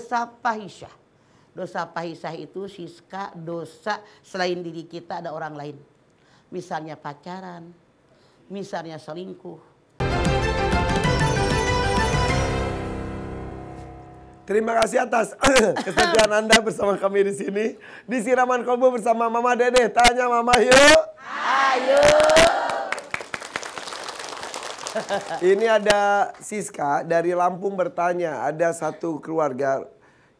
Dosa fahisyah. Dosa fahisyah itu siska dosa selain diri kita ada orang lain. Misalnya pacaran, misalnya selingkuh. Terima kasih atas kesetiaan Anda bersama kami di sini. Di Siraman Kolbu bersama Mama Dede. Tanya Mama yuk. Ayo. Ini ada Siska dari Lampung bertanya. Ada satu keluarga,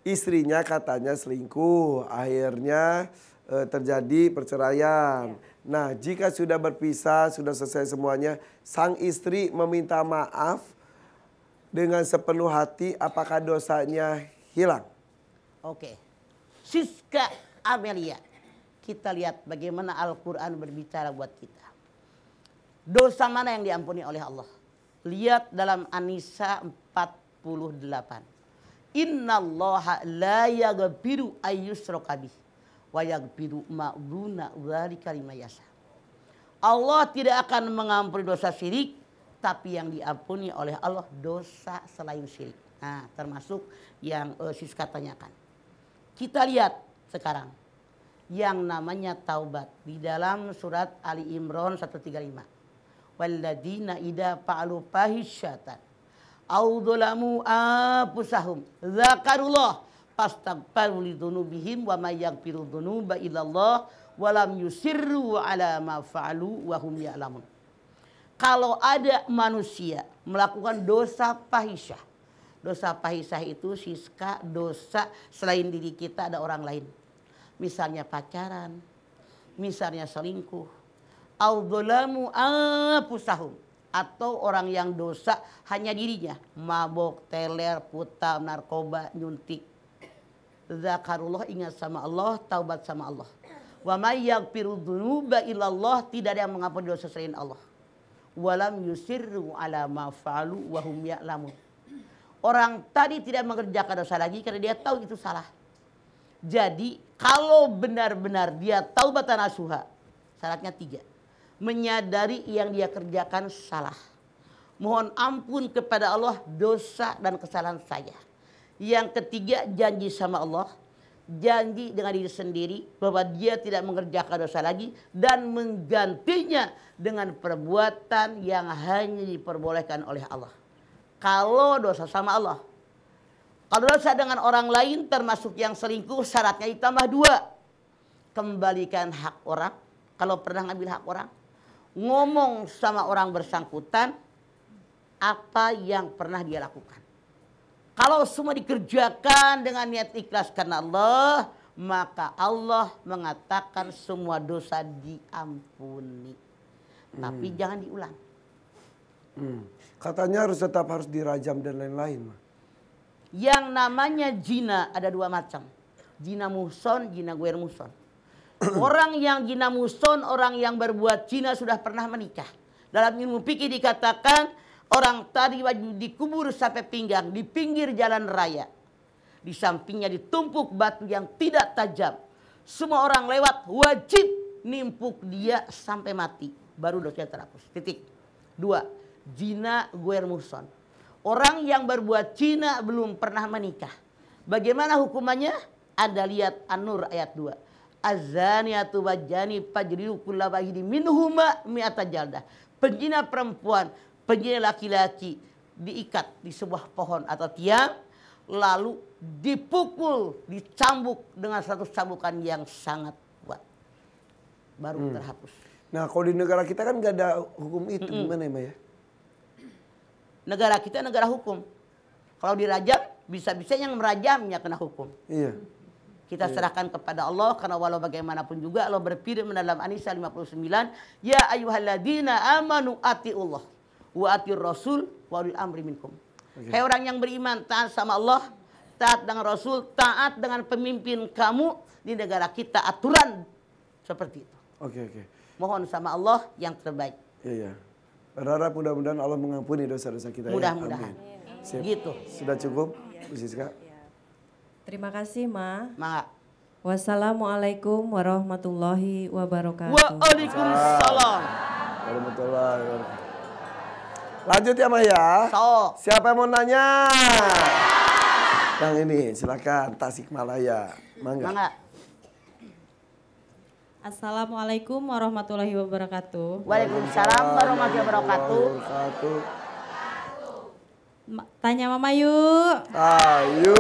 istrinya katanya selingkuh. Akhirnya terjadi perceraian. Nah, jika sudah berpisah, sudah selesai semuanya, sang istri meminta maaf dengan sepenuh hati, apakah dosanya hilang? Oke. Siska Amelia. Kita lihat bagaimana Al-Quran berbicara buat kita. Dosa mana yang diampuni oleh Allah? Lihat dalam An-Nisa 48. Innallaha la yaghfiru ayyushraka bih wa yaghfiru ma duna dzalika liman yasha. Allah tidak akan mengampuni dosa syirik, tapi yang diampuni oleh Allah dosa selain syirik. Nah, termasuk yang Siska tanyakan. Kita lihat sekarang yang namanya taubat di dalam surat Ali Imran 135. Walladzina idza fa'alu fahisyatan aw dzalamu anfusahum dzakarullah fastaghfiru lidzunubihim wa may yaghfiru dzunuba illallah wa lam yusirru ala ma fa'alu wa hum ya'lamun. Kalau ada manusia melakukan dosa fahisyah. Dosa fahisyah itu siska dosa selain diri kita ada orang lain. Misalnya pacaran, misalnya selingkuh. Audzalamu anfusahum, atau orang yang dosa hanya dirinya, mabok, teler, puta, narkoba, nyuntik. Zakarullah, ingat sama Allah, taubat sama Allah. Wa may yaghfiru dzunuba illallah, tidak ada yang mengampuni dosa selain Allah. Walam yusirru ala ma fa'alu wa hum ya'lamun. Orang tadi tidak mengerjakan dosa lagi karena dia tahu itu salah. Jadi kalau benar-benar dia taubatan nasuha, syaratnya 3. Menyadari yang dia kerjakan salah. Mohon ampun kepada Allah dosa dan kesalahan saya. Yang ketiga, janji sama Allah. Janji dengan diri sendiri bahwa dia tidak mengerjakan dosa lagi. Dan menggantinya dengan perbuatan yang hanya diperbolehkan oleh Allah. Kalau dosa sama Allah. Kalau dosa dengan orang lain termasuk yang selingkuh, syaratnya ditambah 2. Kembalikan hak orang. Kalau pernah ngambil hak orang. Ngomong sama orang bersangkutan apa yang pernah dia lakukan. Kalau semua dikerjakan dengan niat ikhlas karena Allah, maka Allah mengatakan semua dosa diampuni. Tapi jangan diulang. Katanya harus dirajam dan lain-lain. Yang namanya zina ada 2 macam. Zina muhson, zina ghair muhson. Orang yang zina muhson, orang yang berbuat zina sudah pernah menikah. Dalam ilmu fikih dikatakan orang tadi wajib dikubur sampai pinggang di pinggir jalan raya. Di sampingnya ditumpuk batu yang tidak tajam. Semua orang lewat wajib nimpuk dia sampai mati. Baru dosanya terhapus. Titik. 2. Zina ghair muhson. Orang yang berbuat zina belum pernah menikah. Bagaimana hukumannya? Anda lihat An-Nur ayat 2. Az-zaniyatu waz-zani fajridu kulla wahidin minhuma mi'ata jaldah. Penzina perempuan, penzina laki-laki diikat di sebuah pohon atau tiang, lalu dipukul, dicambuk dengan satu cambukan yang sangat kuat. Baru terhapus. Nah, kalau di negara kita kan nggak ada hukum itu, gimana ya, Ma ya? Negara kita negara hukum. Kalau dirajam, bisa-bisa yang merajamnya kena hukum. Iya. Kita serahkan kepada Allah karena walau bagaimanapun juga Allah berfirman dalam An-Nisa 59, ya ayyuhalladzina amanu atiullah wa atir rasul wa ulil amri minkum. Hai orang yang beriman, taat sama Allah, taat dengan Rasul, taat dengan pemimpin kamu di negara kita, aturan seperti itu. Oke. Mohon sama Allah yang terbaik. Iya. Berharap mudah-mudahan Allah mengampuni dosa-dosa kita. Mudah-mudahan. Ya. Gitu. Sudah cukup, Bu Siska? Terima kasih, Ma. Mangga. Wassalamualaikum warahmatullahi wabarakatuh. Waalaikumsalam warahmatullahi wabarakatuh. Lanjut ya, Ma ya. So. Siapa yang mau nanya? Yang ini silakan Tasikmalaya. Mangga. Mangga. Assalamualaikum warahmatullahi wabarakatuh. Waalaikumsalam warahmatullahi wabarakatuh. Tanya Mama yuk. Ayo.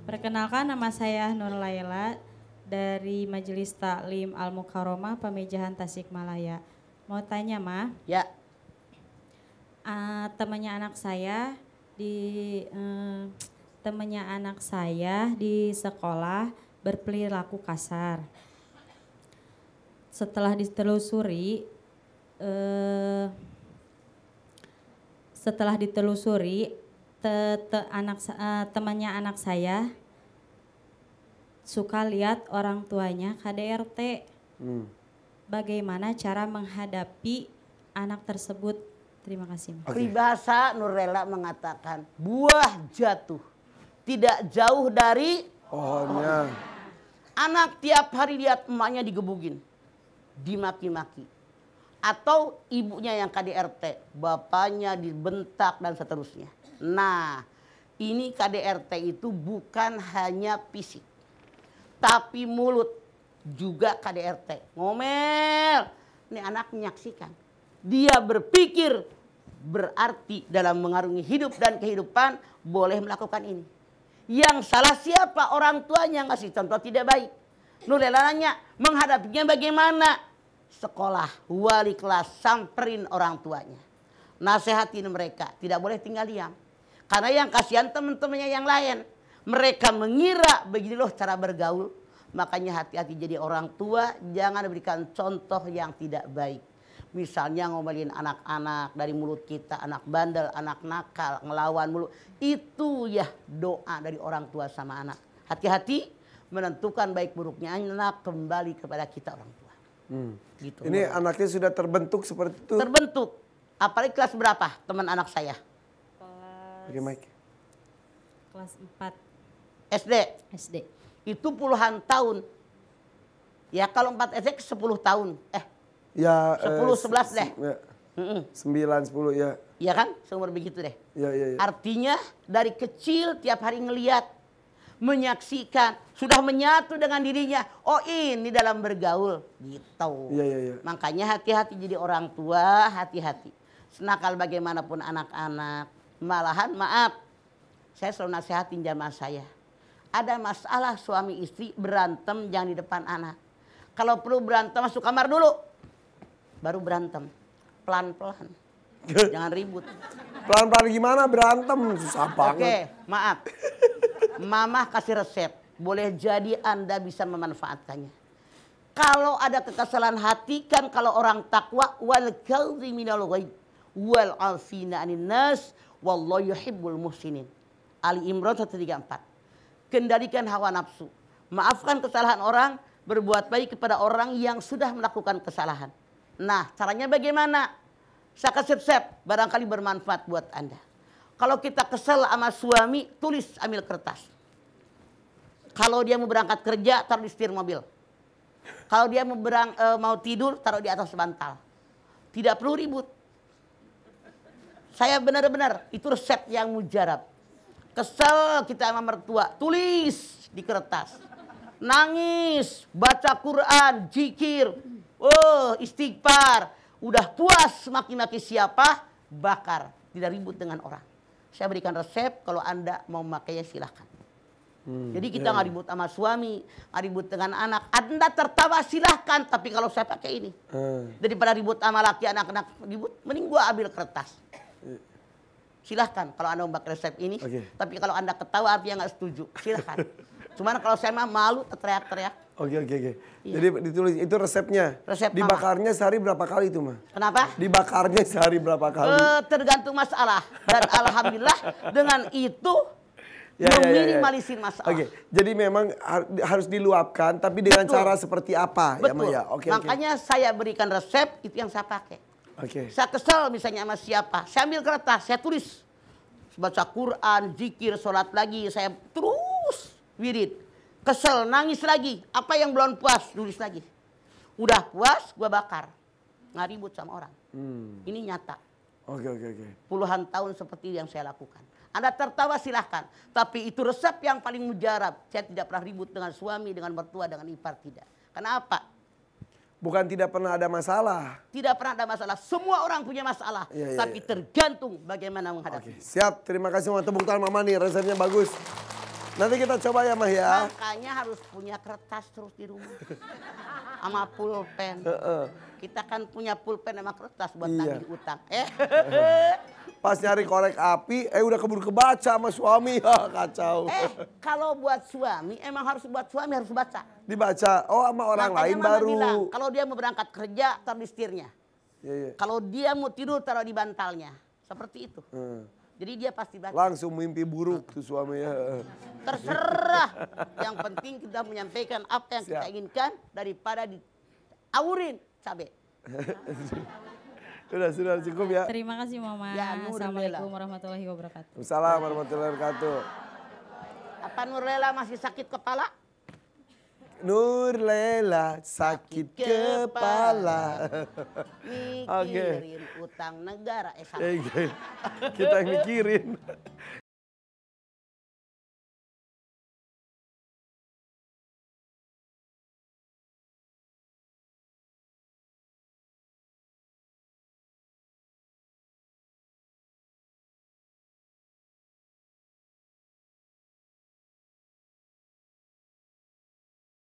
Perkenalkan, nama saya Nur Laila dari Majelis Taklim Al Mukarramah Pamijahan Tasikmalaya. Mau tanya Ma, Ya. temannya anak saya di sekolah berperilaku kasar. Setelah ditelusuri, temannya anak saya suka lihat orang tuanya KDRT. Bagaimana cara menghadapi anak tersebut? Terima kasih. Peribahasa Nurlela mengatakan buah jatuh tidak jauh dari Pohonnya. anak tiap hari lihat emaknya digebugin, dimaki-maki. Atau ibunya yang KDRT, bapaknya dibentak dan seterusnya. Nah, ini KDRT itu bukan hanya fisik, tapi mulut juga KDRT. Ngomel, ini anak menyaksikan. Dia berpikir berarti dalam mengarungi hidup dan kehidupan boleh melakukan ini. Yang salah siapa? Orang tuanya ngasih contoh tidak baik. Nurlela nanya, menghadapinya bagaimana? Sekolah, wali kelas, samperin orang tuanya. Nasehatin mereka, tidak boleh tinggal diam. Karena yang kasihan teman-temannya yang lain. Mereka mengira begini loh cara bergaul. Makanya hati-hati jadi orang tua, jangan berikan contoh yang tidak baik. Misalnya ngomelin anak-anak dari mulut kita, anak bandel, anak nakal, ngelawan mulut. Itu ya doa dari orang tua sama anak. Hati-hati menentukan baik buruknya anak kembali kepada kita orang tua. Gitu. Ini anaknya sudah terbentuk seperti itu. Terbentuk. Apalagi kelas berapa teman anak saya? Oke, Mike. Kelas 4 SD. SD. Itu puluhan tahun. Ya kalau 4 SD ke 10 tahun. Ya 10, 11 deh. Ya. 9, 10 ya. Iya kan? Seumur begitu deh. Ya. Artinya dari kecil tiap hari ngeliat, menyaksikan, sudah menyatu dengan dirinya. Oh ini dalam bergaul gitu. Iya. Makanya hati-hati jadi orang tua, hati-hati. Senakal bagaimanapun anak-anak. Malahan maaf, saya selalu nasihatin jamaah saya. Ada masalah suami istri berantem jangan di depan anak. Kalau perlu berantem masuk kamar dulu. Baru berantem. Pelan-pelan. Jangan ribut. Pelan-pelan gimana berantem? Susah banget. Oke, maaf. Mama kasih resep. Boleh jadi Anda bisa memanfaatkannya. Kalau ada kekesalan hati kan kalau orang takwa wal kadhiminal ghaib wal afina anin nas wallahu yuhibbul muhsinin. Ali Imran 134. Kendalikan hawa nafsu. Maafkan kesalahan orang, berbuat baik kepada orang yang sudah melakukan kesalahan. Nah, caranya bagaimana? Saya kasih resep, barangkali bermanfaat buat Anda. Kalau kita kesel sama suami, tulis ambil kertas. Kalau dia mau berangkat kerja, taruh di setir mobil. Kalau dia mau tidur, taruh di atas bantal. Tidak perlu ribut. Saya benar-benar, itu resep yang mujarab. Kesel kita sama mertua, tulis di kertas. Nangis, baca Quran, zikir, istighfar. Udah puas maki-maki siapa, bakar. Tidak ribut dengan orang. Saya berikan resep, kalau Anda mau memakainya silahkan. Jadi kita nggak ribut sama suami, nggak ribut dengan anak. Anda tertawa silahkan, tapi kalau saya pakai ini. Daripada ribut sama laki anak-anak ribut, mending gua ambil kertas. Silahkan kalau Anda mau pakai resep ini. Tapi kalau Anda ketawa artinya nggak setuju, silahkan. Cuman kalau saya mah malu teriak-teriak. Oke. Iya. Jadi ditulis itu resepnya. Resep dibakarnya sehari berapa kali itu, Mah? Kenapa? Dibakarnya sehari berapa kali? Tergantung masalah. Dan alhamdulillah dengan itu meminimalisir masalah. Oke. Jadi memang harus diluapkan tapi dengan cara seperti apa ya, Mah ya? Oke. Makanya saya berikan resep itu yang saya pakai. Oke. Saya kesel misalnya sama siapa, saya ambil kertas, saya tulis. Baca Quran, zikir, sholat lagi, saya terus wirid. Kesel, nangis lagi. Apa yang belum puas, tulis lagi. Udah puas, gua bakar. Nggak ribut sama orang. Ini nyata. Oke. Puluhan tahun seperti yang saya lakukan. Anda tertawa silahkan. Tapi itu resep yang paling mujarab. Saya tidak pernah ribut dengan suami, dengan mertua, dengan ipar, tidak. Kenapa? Bukan tidak pernah ada masalah. Tidak pernah ada masalah. Semua orang punya masalah. Iya, Tapi iya. tergantung bagaimana menghadapi. Siap, terima kasih Mama. Tepuk tangan Mama nih, resepnya bagus. Nanti kita coba ya Mah ya. Makanya harus punya kertas terus di rumah. Sama pulpen. Kita kan punya pulpen sama kertas buat Iya. nagih utang. Pas nyari korek api, udah keburu kebaca sama suami. Kacau. Kalau buat suami, emang harus buat suami harus baca. Dibaca, oh sama orang Makanya lain Mama baru. bilang, kalau dia mau berangkat kerja, taruh di setirnya. Iya, iya. Kalau dia mau tidur, taruh di bantalnya. Seperti itu. Jadi dia pasti baca. Langsung mimpi buruk tuh suaminya. Terserah. Yang penting kita menyampaikan apa yang kita Siap. inginkan daripada diawurin cabai. Sudah cukup ya. Terima kasih Mama. Ya, Nur Assalamualaikum Lela. warahmatullahi wabarakatuh. Assalamualaikum warahmatullahi wabarakatuh. Apa Nurlela masih sakit kepala? Nurlela sakit kepala. Mikirin utang negara. Kita yang mikirin.